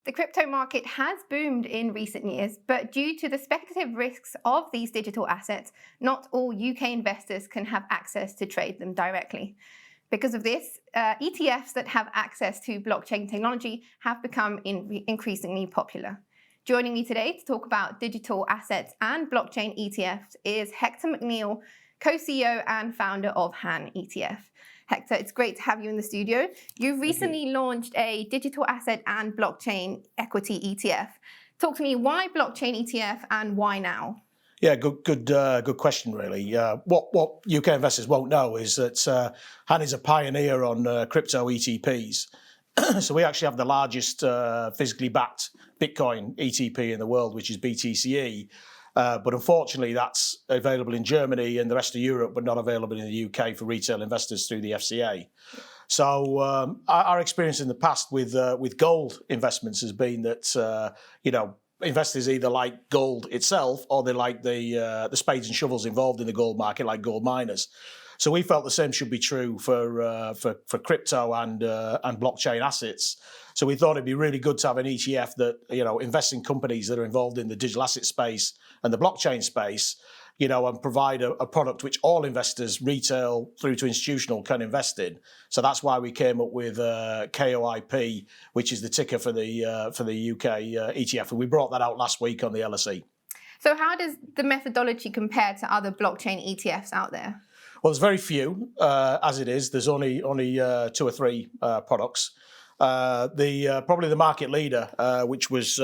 The crypto market has boomed in recent years, but due to the speculative risks of these digital assets, not all UK investors can have access to trade them directly. Because of this, ETFs that have access to blockchain technology have become increasingly popular. Joining me today to talk about digital assets and blockchain ETFs is Hector McNeil, co-CEO and founder of HanETF. Hector, it's great to have you in the studio. You've recently launched a digital asset and blockchain equity ETF. Talk to me, why blockchain ETF and why now? Yeah, good question, really. What UK investors won't know is that Han is a pioneer on crypto ETPs. So we actually have the largest physically backed Bitcoin ETP in the world, which is BTCE. But unfortunately, that's available in Germany and the rest of Europe, but not available in the UK for retail investors through the FCA. So our experience in the past with gold investments has been that investors either like gold itself or they like the spades and shovels involved in the gold market, like gold miners. So we felt the same should be true for crypto and blockchain assets. So we thought it'd be really good to have an ETF that invests in companies that are involved in the digital asset space and the blockchain space, and provide a product which all investors, retail through to institutional, can invest in. So that's why we came up with KOIP, which is the ticker for the UK ETF, and we brought that out last week on the LSE. So how does the methodology compare to other blockchain ETFs out there? Well, there's very few, as it is. There's only 2 or 3 products. Probably the market leader, which was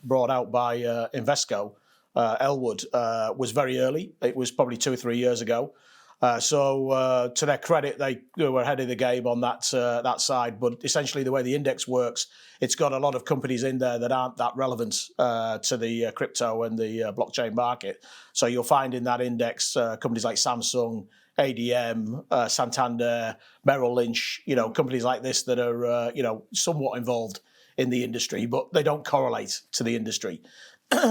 brought out by Invesco, Elwood, was very early. It was probably 2 or 3 years ago. So to their credit, they were ahead of the game on that side. But essentially, the way the index works, it's got a lot of companies in there that aren't that relevant to the crypto and the blockchain market. So you'll find in that index companies like Samsung, ADM, Santander, Merrill Lynch, companies like this that are somewhat involved in the industry, but they don't correlate to the industry.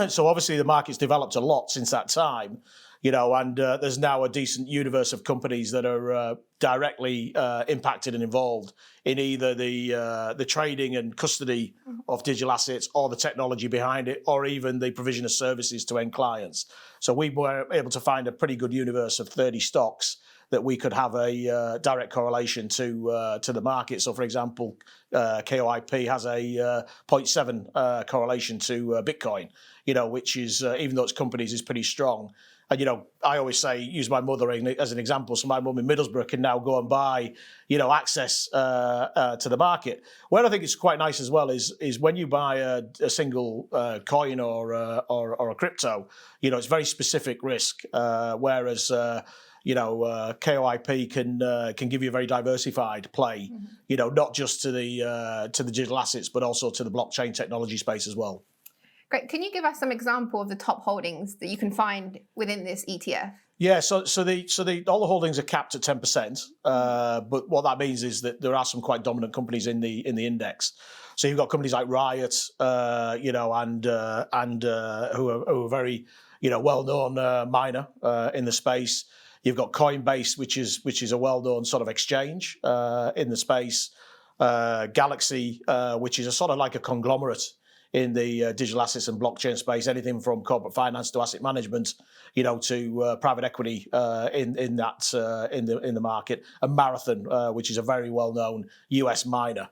So obviously the market's developed a lot since that time, and there's now a decent universe of companies that are directly impacted and involved in either the trading and custody of digital assets or the technology behind it, or even the provision of services to end clients. So we were able to find a pretty good universe of 30 stocks that we could have a direct correlation to the market. So, for example, KOIP has a 0.7 correlation to Bitcoin, which is, even though it's companies, is pretty strong. And, I always say, use my mother as an example. So my mum in Middlesbrough can now go and buy, access to the market. Where I think it's quite nice as well is when you buy a single coin or a crypto, it's very specific risk, whereas KOIP can give you a very diversified play, not just to the digital assets, but also to the blockchain technology space as well. Great. Can you give us some example of the top holdings that you can find within this ETF? Yeah, so all the holdings are capped at 10%, but what that means is that there are some quite dominant companies in the index. So you've got companies like Riot, and who are very well-known miner in the space. You've got Coinbase, which is a well-known sort of exchange in the space. Galaxy, which is a sort of like a conglomerate in the digital assets and blockchain space, anything from corporate finance to asset management, to private equity in the market. And Marathon, which is a very well-known US miner.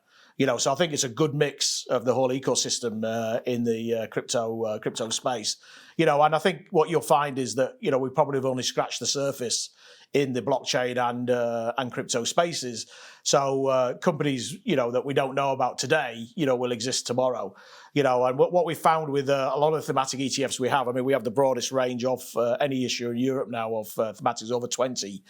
So I think it's a good mix of the whole ecosystem in the crypto space. And I think what you'll find is that we probably have only scratched the surface in the blockchain and crypto spaces. So companies that we don't know about today will exist tomorrow. And what we found with a lot of the thematic ETFs we have, we have the broadest range of any issuer in Europe now of thematics, over 20.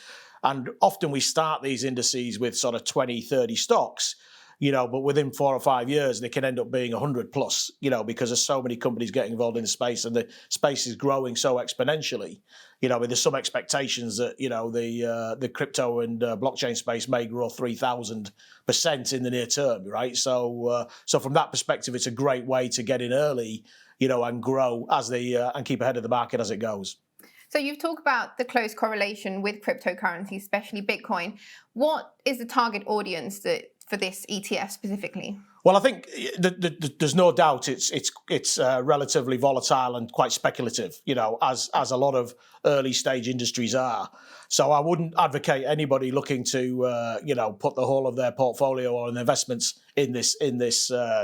And often we start these indices with sort of 20, 30 stocks. But within 4 or 5 years, they can end up being 100 plus, because there's so many companies getting involved in the space and the space is growing so exponentially. There's some expectations that, the crypto and blockchain space may grow 3,000% in the near term, right? So from that perspective, it's a great way to get in early, and grow and keep ahead of the market as it goes. So you've talked about the close correlation with cryptocurrencies, especially Bitcoin. What is the target audience for this ETF specifically? Well, I think there's no doubt it's relatively volatile and quite speculative, as a lot of early stage industries are. So I wouldn't advocate anybody looking to put the whole of their portfolio or investments in this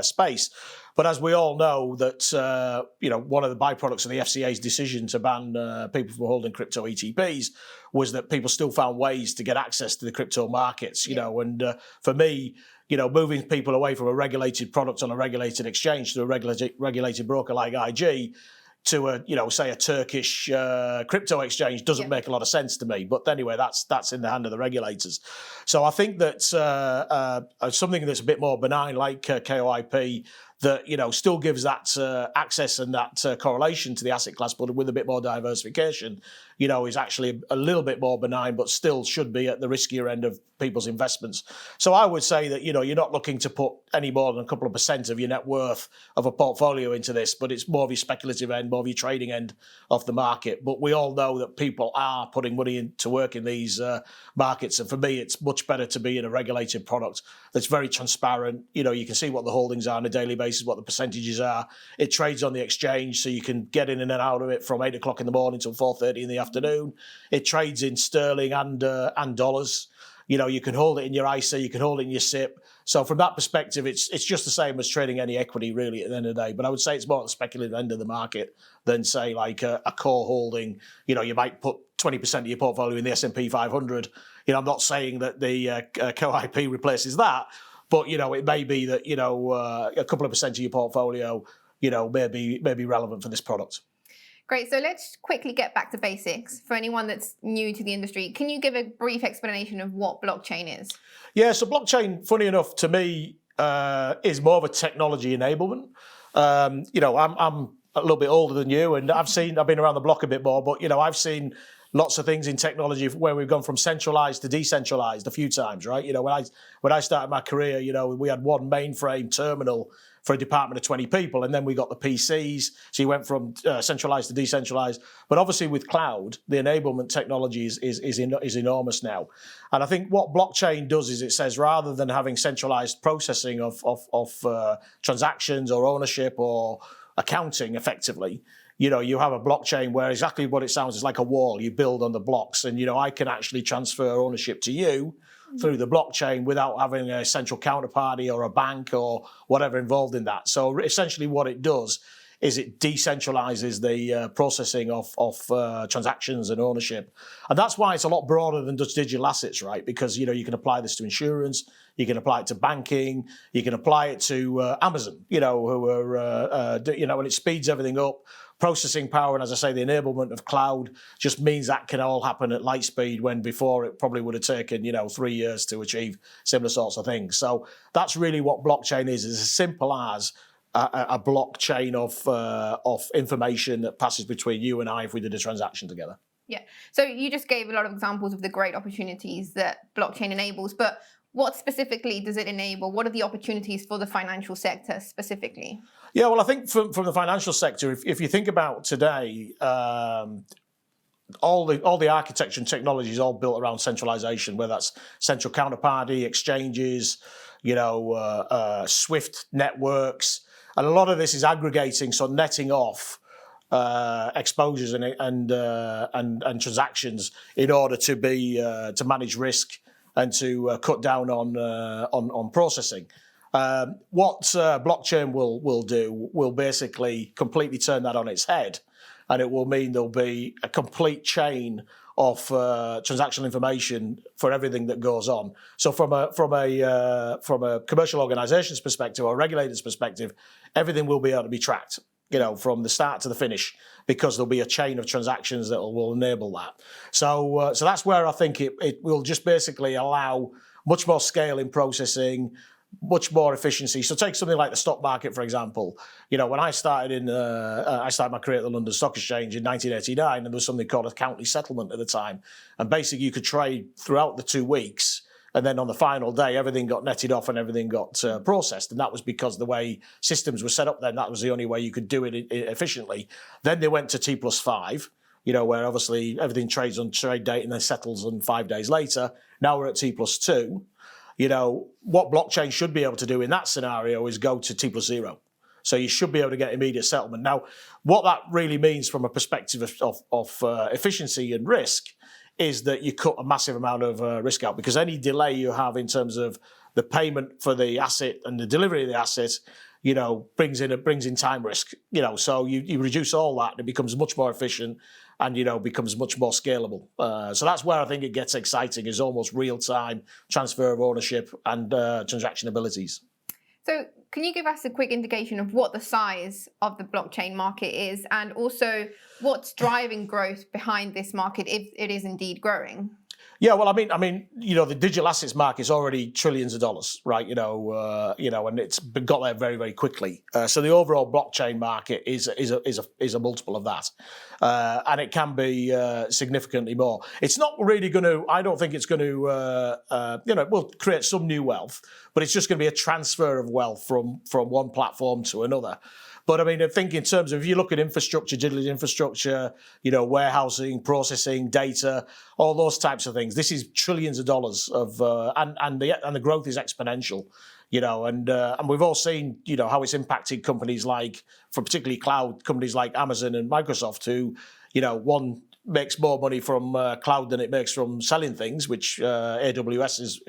space. But as we all know, that one of the byproducts of the FCA's decision to ban people from holding crypto ETPs was that people still found ways to get access to the crypto markets. And for me, moving people away from a regulated product on a regulated exchange to a regulated broker like IG to say a Turkish crypto exchange doesn't make a lot of sense to me. But anyway, that's in the hand of the regulators. So I think that something that's a bit more benign like KOIP that still gives that access and that correlation to the asset class, but with a bit more diversification, is actually a little bit more benign, but still should be at the riskier end of people's investments. So I would say that you're not looking to put any more than a couple of % of your net worth of a portfolio into this, but it's more of your speculative end, more of your trading end of the market. But we all know that people are putting money to work in these markets, and for me, it's much better to be in a regulated product that's very transparent. You can see what the holdings are on a daily basis, what the percentages are. It trades on the exchange, so you can get in and out of it from 8 o'clock in the morning till 4:30 in the afternoon. It trades in sterling and dollars. You can hold it in your ISA, you can hold it in your SIP. So from that perspective, it's just the same as trading any equity really at the end of the day. But I would say it's more at the speculative end of the market than say like a core holding. You might put 20% of your portfolio in the S&P 500. I'm not saying that the COIP replaces that, but it may be that a couple of % of your portfolio may be relevant for this product. Great. So let's quickly get back to basics. For anyone that's new to the industry, can you give a brief explanation of what blockchain is? Yeah, so blockchain, funny enough, to me, is more of a technology enablement. I'm a little bit older than you, and I've been around the block a bit more, but I've seen lots of things in technology where we've gone from centralized to decentralized a few times, right? When I started my career, we had one mainframe terminal for a department of 20 people, and then we got the PCs. So you went from centralized to decentralized. But obviously with cloud, the enablement technology is enormous now. And I think what blockchain does is it says rather than having centralized processing of transactions or ownership or accounting effectively, you have a blockchain where exactly what it sounds is like a wall you build on the blocks. And, I can actually transfer ownership to you through the blockchain without having a central counterparty or a bank or whatever involved in that. So essentially what it does is it decentralizes the processing of transactions and ownership. And that's why it's a lot broader than just digital assets, right? Because, you can apply this to insurance, you can apply it to banking, you can apply it to Amazon, who are, and it speeds everything up. Processing power, and as I say, the enablement of cloud just means that can all happen at light speed when before it probably would have taken, 3 years to achieve similar sorts of things. So that's really what blockchain is. It's as simple as a blockchain of information that passes between you and I if we did a transaction together. Yeah. So you just gave a lot of examples of the great opportunities that blockchain enables, but what specifically does it enable? What are the opportunities for the financial sector specifically? Yeah, well, I think from the financial sector, if you think about today, all the architecture and technology is all built around centralization, whether that's central counterparty, exchanges, Swift networks, and a lot of this is aggregating, so netting off exposures and transactions in order to manage risk and to cut down on processing. What blockchain will do will basically completely turn that on its head, and it will mean there'll be a complete chain of transactional information for everything that goes on. So from a commercial organisation's perspective or a regulator's perspective, everything will be able to be tracked, from the start to the finish, because there'll be a chain of transactions that will enable that. So that's where I think it will just basically allow much more scale in processing, much more efficiency. So take something like the stock market, for example. When I started my career at the London Stock Exchange in 1989, and there was something called a county settlement at the time. And basically you could trade throughout the 2 weeks, and then on the final day, everything got netted off and everything got processed. And that was because the way systems were set up then, that was the only way you could do it efficiently. Then they went to T+5, where obviously everything trades on trade date and then settles on 5 days later. Now we're at T+2. what blockchain should be able to do in that scenario is go to T+0. So you should be able to get immediate settlement. Now, what that really means from a perspective of efficiency and risk is that you cut a massive amount of risk out, because any delay you have in terms of the payment for the asset and the delivery of the asset, brings in time risk. So you reduce all that, and it becomes much more efficient, and becomes much more scalable. So that's where I think it gets exciting, is almost real time transfer of ownership and transaction abilities. So can you give us a quick indication of what the size of the blockchain market is, and also what's driving growth behind this market, if it is indeed growing? Yeah, well, I mean, the digital assets market is already trillions of dollars, right? And it's got there very, very quickly. So the overall blockchain market is a multiple of that, and it can be significantly more. It's not really going to. I don't think it's going to. It will create some new wealth, but it's just going to be a transfer of wealth from one platform to another. But I mean, I think in terms of, if you look at infrastructure, digital infrastructure, warehousing, processing, data, all those types of things, this is trillions of dollars of, and the growth is exponential, and we've all seen, how it's impacted companies like, for particularly cloud companies like Amazon and Microsoft, who, one makes more money from cloud than it makes from selling things, which AWS is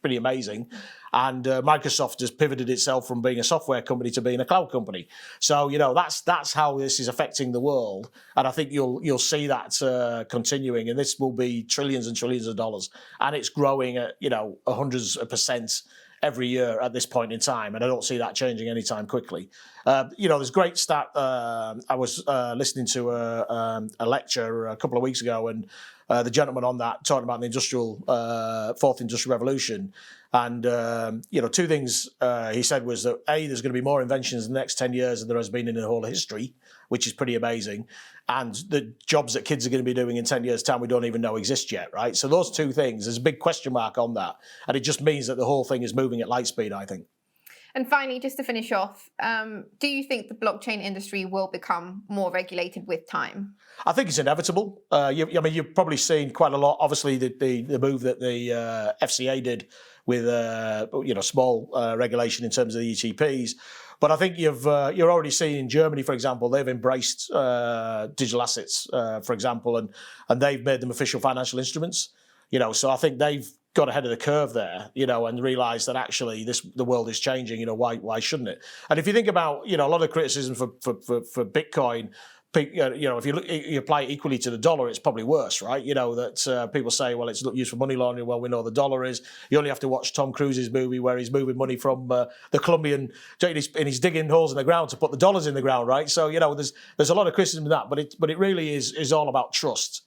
pretty amazing. And Microsoft has pivoted itself from being a software company to being a cloud company. So, that's how this is affecting the world. And I think you'll see that continuing. And this will be trillions and trillions of dollars. And it's growing at, hundreds of percent every year at this point in time, and I don't see that changing anytime quickly. There's great stat. I was listening to a lecture a couple of weeks ago, and the gentleman on that talking about the fourth industrial revolution, and two things he said was that there's going to be more inventions in the next 10 years than there has been in the whole of history, which is pretty amazing. And the jobs that kids are going to be doing in 10 years' time, we don't even know exist yet, right? So those two things, there's a big question mark on that. And it just means that the whole thing is moving at light speed, I think. And finally, just to finish off, do you think the blockchain industry will become more regulated with time? I think it's inevitable. You've probably seen quite a lot. Obviously, the move that the FCA did with small regulation in terms of the ETPs. But I think you're already seeing in Germany, for example, they've embraced digital assets, for example, and they've made them official financial instruments. So I think they've got ahead of the curve there, and realised that actually the world is changing. Why shouldn't it? And if you think about, a lot of criticism for Bitcoin, if you apply it equally to the dollar, it's probably worse, right? That people say, well, it's not used for money laundering. Well, we know the dollar is. You only have to watch Tom Cruise's movie where he's moving money from the Colombian, and he's digging holes in the ground to put the dollars in the ground, right? So, there's a lot of criticism of that, but it really is all about trust.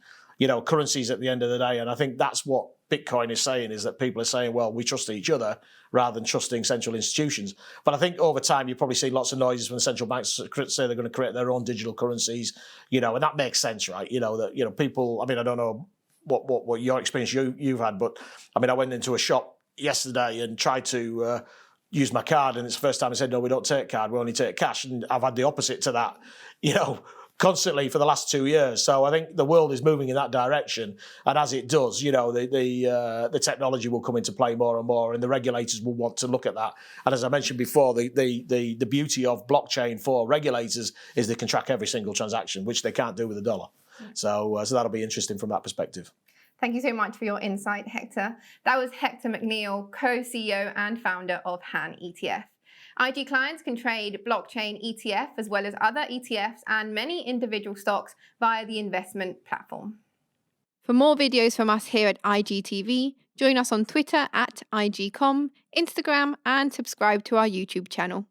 Currencies at the end of the day. And I think that's what Bitcoin is saying, is that people are saying, well, we trust each other rather than trusting central institutions. But I think over time, you probably see lots of noises when the central banks say they're going to create their own digital currencies, and that makes sense, right? That, people, I don't know what your experience you've had, but I went into a shop yesterday and tried to use my card, and it's the first time I said, no, we don't take card, we only take cash. And I've had the opposite to that, constantly for the last 2 years. So I think the world is moving in that direction. And as it does, the technology will come into play more and more, and the regulators will want to look at that. And as I mentioned before, the beauty of blockchain for regulators is they can track every single transaction, which they can't do with a dollar. So that'll be interesting from that perspective. Thank you so much for your insight, Hector. That was Hector McNeil, co-CEO and founder of HanETF. IG clients can trade blockchain ETF as well as other ETFs and many individual stocks via the investment platform. For more videos from us here at IGTV, join us on Twitter @IGCom, Instagram, and subscribe to our YouTube channel.